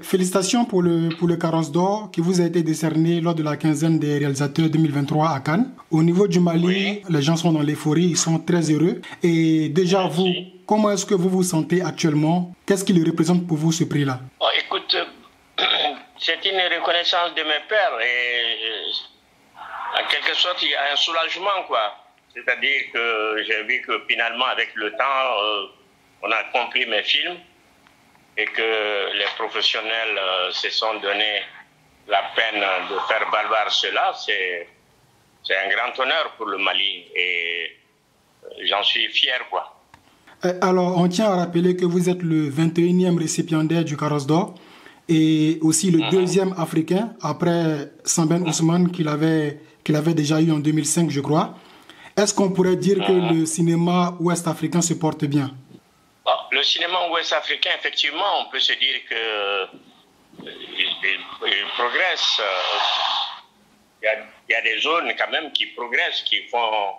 Félicitations pour le Carrosse d'Or qui vous a été décerné lors de la quinzaine des réalisateurs 2023 à Cannes. Au niveau du Mali, Oui. les gens sont dans l'euphorie, ils sont très heureux. Et déjà, Merci. vous, comment est-ce que vous vous sentez actuellement? Qu'est-ce qui représente pour vous ce prix-là? Oh, écoute, c'est une reconnaissance de mes pères et en quelque sorte, il y a un soulagement, quoi. C'est-à-dire que j'ai vu que finalement, avec le temps, on a accompli mes films et que les professionnels se sont donné la peine de faire valoir cela. C'est un grand honneur pour le Mali et j'en suis fier, quoi. Alors, on tient à rappeler que vous êtes le 21e récipiendaire du Carrosse d'Or et aussi le deuxième africain après Samben Ousmane qu'il avait déjà eu en 2005, je crois. Est-ce qu'on pourrait dire que le cinéma ouest-africain se porte bien? Bon, le cinéma ouest-africain, effectivement, on peut se dire que il progresse. Il y a des zones quand même qui progressent, qui font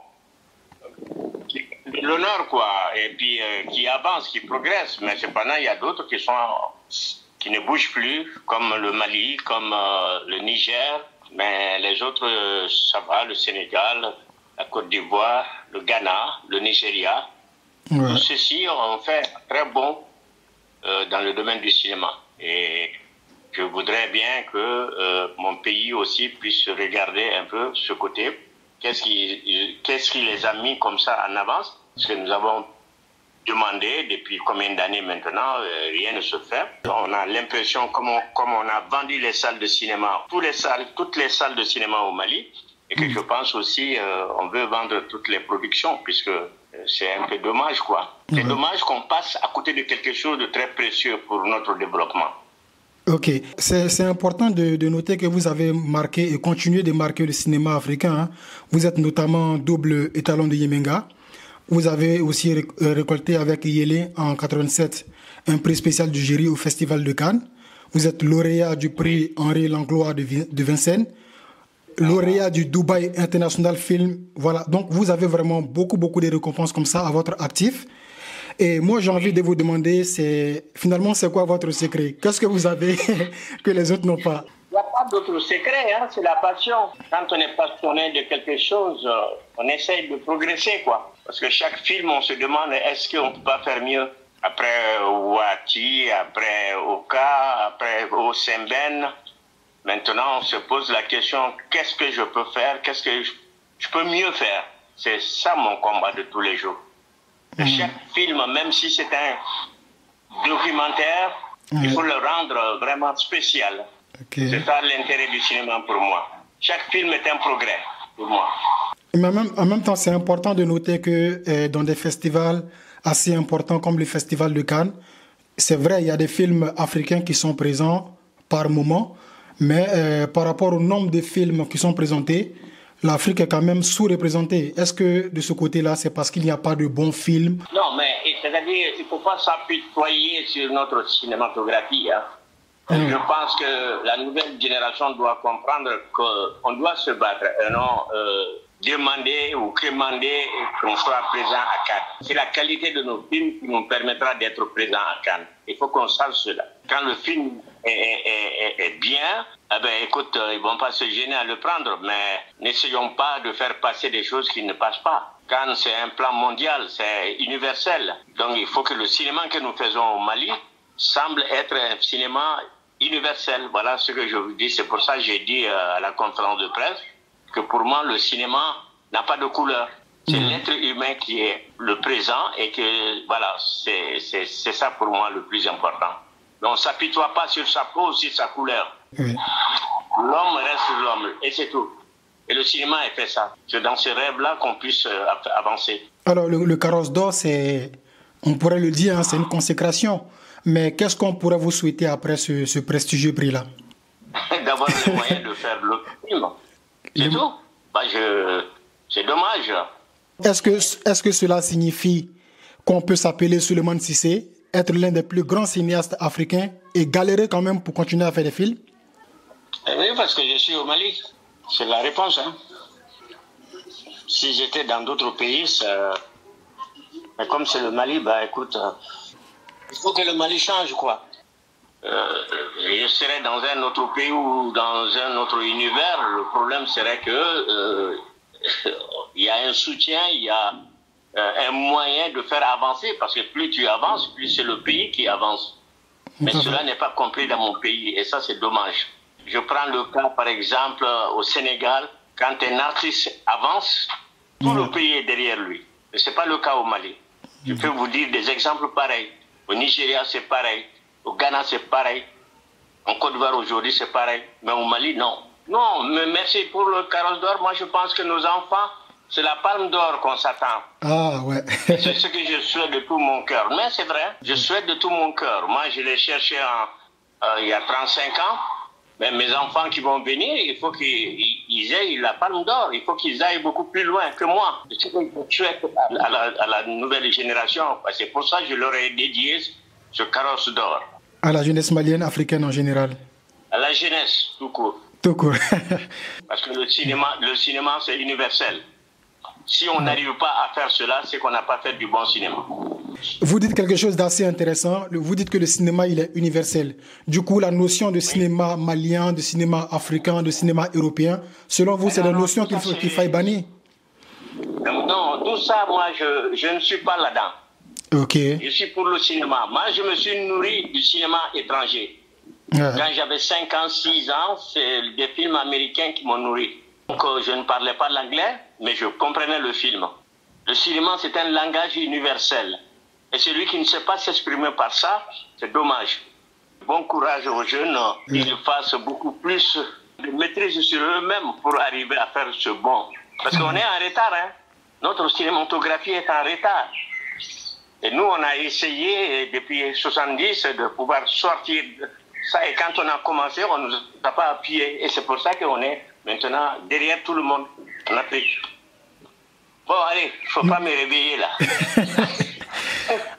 l'honneur, quoi, et puis qui avancent, qui progressent. Mais cependant, il y a d'autres qui ne bougent plus, comme le Mali, comme le Niger. Mais les autres, ça va, le Sénégal, la Côte d'Ivoire, le Ghana, le Nigeria. Ouais. Tous ceux-ci ont fait très bon dans le domaine du cinéma. Et je voudrais bien que mon pays aussi puisse regarder un peu ce côté. Qu'est-ce qui les a mis comme ça en avance? Parce que nous avons demandé depuis combien d'années maintenant, rien ne se fait. On a l'impression, comme on a vendu les salles de cinéma, toutes les salles de cinéma au Mali, et que je pense aussi, on veut vendre toutes les productions, puisque c'est un peu dommage, quoi. C'est dommage qu'on passe à côté de quelque chose de très précieux pour notre développement. Ok, c'est important de noter que vous avez marqué et continué de marquer le cinéma africain, hein. Vous êtes notamment double étalon de Yemenga. Vous avez aussi récolté avec Yélé en 87 un prix spécial du jury au Festival de Cannes. Vous êtes lauréat du prix Henri Langlois de Vincennes, lauréat du Dubai International Film. Voilà, donc vous avez vraiment beaucoup de récompenses comme ça à votre actif. Et moi, j'ai envie de vous demander, finalement, c'est quoi votre secret? Qu'est-ce que vous avez que les autres n'ont pas? Il n'y a pas d'autre secret, hein, c'est la passion. Quand on est passionné de quelque chose, on essaye de progresser, quoi. Parce que chaque film, on se demande, est-ce qu'on ne peut pas faire mieux? Après Ouati, après Oka, après Osemben, maintenant, on se pose la question, qu'est-ce que je peux faire? Qu'est-ce que je peux mieux faire? C'est ça mon combat de tous les jours. Chaque film, même si c'est un documentaire, il faut le rendre vraiment spécial. Okay. C'est ça l'intérêt du cinéma pour moi. Chaque film est un progrès pour moi. Mais en même temps, c'est important de noter que dans des festivals assez importants comme le Festival de Cannes, c'est vrai, il y a des films africains qui sont présents par moment, mais par rapport au nombre de films qui sont présentés, l'Afrique est quand même sous-représentée. Est-ce que de ce côté-là, c'est parce qu'il n'y a pas de bons films? Non, mais c'est-à-dire, il ne faut pas s'apitoyer sur notre cinématographie, hein. Je pense que la nouvelle génération doit comprendre qu'on doit se battre et non demander ou commander qu'on soit présent à Cannes. C'est la qualité de nos films qui nous permettra d'être présents à Cannes. Il faut qu'on sache cela. Quand le film est bien, eh ben, écoute, ils ne vont pas se gêner à le prendre, mais n'essayons pas de faire passer des choses qui ne passent pas. Cannes, c'est un plan mondial, c'est universel. Donc il faut que le cinéma que nous faisons au Mali semble être un cinéma universel. Voilà ce que je vous dis. C'est pour ça que j'ai dit à la conférence de presse que pour moi, le cinéma n'a pas de couleur. C'est l'être humain qui est le présent et que, voilà, c'est ça pour moi le plus important. Mais on ne s'apitoie pas sur sa peau ou sur sa couleur. Oui. L'homme reste l'homme et c'est tout. Et le cinéma a fait ça. C'est dans ce rêve-là qu'on puisse avancer. Alors, le Carrosse d'Or, on pourrait le dire, hein, c'est une consécration. Mais qu'est-ce qu'on pourrait vous souhaiter après ce prestigieux prix-là? D'avoir les moyens de faire le film. C'est tout. Bah, c'est dommage. Est-ce que cela signifie qu'on peut s'appeler Souleymane Cissé, être l'un des plus grands cinéastes africains et galérer quand même pour continuer à faire des films? Oui, parce que je suis au Mali. C'est la réponse. Hein. Si j'étais dans d'autres pays, mais comme c'est le Mali, bah écoute, il faut que le Mali change, quoi. Il serais dans un autre pays ou dans un autre univers, le problème serait que il y a un soutien, il y a un moyen de faire avancer, parce que plus tu avances, plus c'est le pays qui avance. Mais cela n'est pas compris dans mon pays, et ça c'est dommage. Je prends le cas par exemple au Sénégal, quand un artiste avance, tout le pays est derrière lui. Mais ce n'est pas le cas au Mali. Je peux vous dire des exemples pareils. Au Nigeria c'est pareil, au Ghana c'est pareil, en Côte d'Ivoire aujourd'hui c'est pareil, mais au Mali non. Non, mais merci pour le carrosse d'or. Moi je pense que nos enfants, c'est la palme d'or qu'on s'attend. Ah ouais. C'est ce que je souhaite de tout mon cœur. Mais c'est vrai, je souhaite de tout mon cœur. Moi, je l'ai cherché il y a 35 ans. Mais mes enfants qui vont venir, il faut qu'ils aient la palme d'or. Il faut qu'ils aillent beaucoup plus loin que moi. C'est ce que je souhaite à la nouvelle génération. C'est pour ça que je leur ai dédié ce carrosse d'or. À la jeunesse malienne, africaine en général. À la jeunesse, tout court. Tout court. Parce que le cinéma, c'est universel. Si on n'arrive pas à faire cela, c'est qu'on n'a pas fait du bon cinéma. Vous dites quelque chose d'assez intéressant. Vous dites que le cinéma, il est universel. Du coup, la notion de cinéma malien, de cinéma africain, de cinéma européen, selon vous, c'est la notion qu'il faille bannir? Non, tout ça, moi, je ne suis pas là-dedans. Ok. Je suis pour le cinéma. Moi, je me suis nourri du cinéma étranger. Quand j'avais 5 ans, 6 ans, c'est des films américains qui m'ont nourri. Donc, je ne parlais pas l'anglais, mais je comprenais le film. Le cinéma, c'est un langage universel. Et celui qui ne sait pas s'exprimer par ça, c'est dommage. Bon courage aux jeunes, qu'ils fassent beaucoup plus de maîtrise sur eux-mêmes pour arriver à faire ce bon. Parce qu'on est en retard, hein. Notre cinématographie est en retard. Et nous, on a essayé depuis 70 de pouvoir sortir ça. Et quand on a commencé, on ne nous a pas appuyé. Et c'est pour ça qu'on est maintenant derrière tout le monde en Afrique. Bon, allez, il ne faut pas me réveiller là.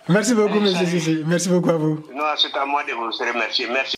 Merci beaucoup, M. Sissi. Merci beaucoup à vous. Non, c'est à moi de vous remercier. Merci.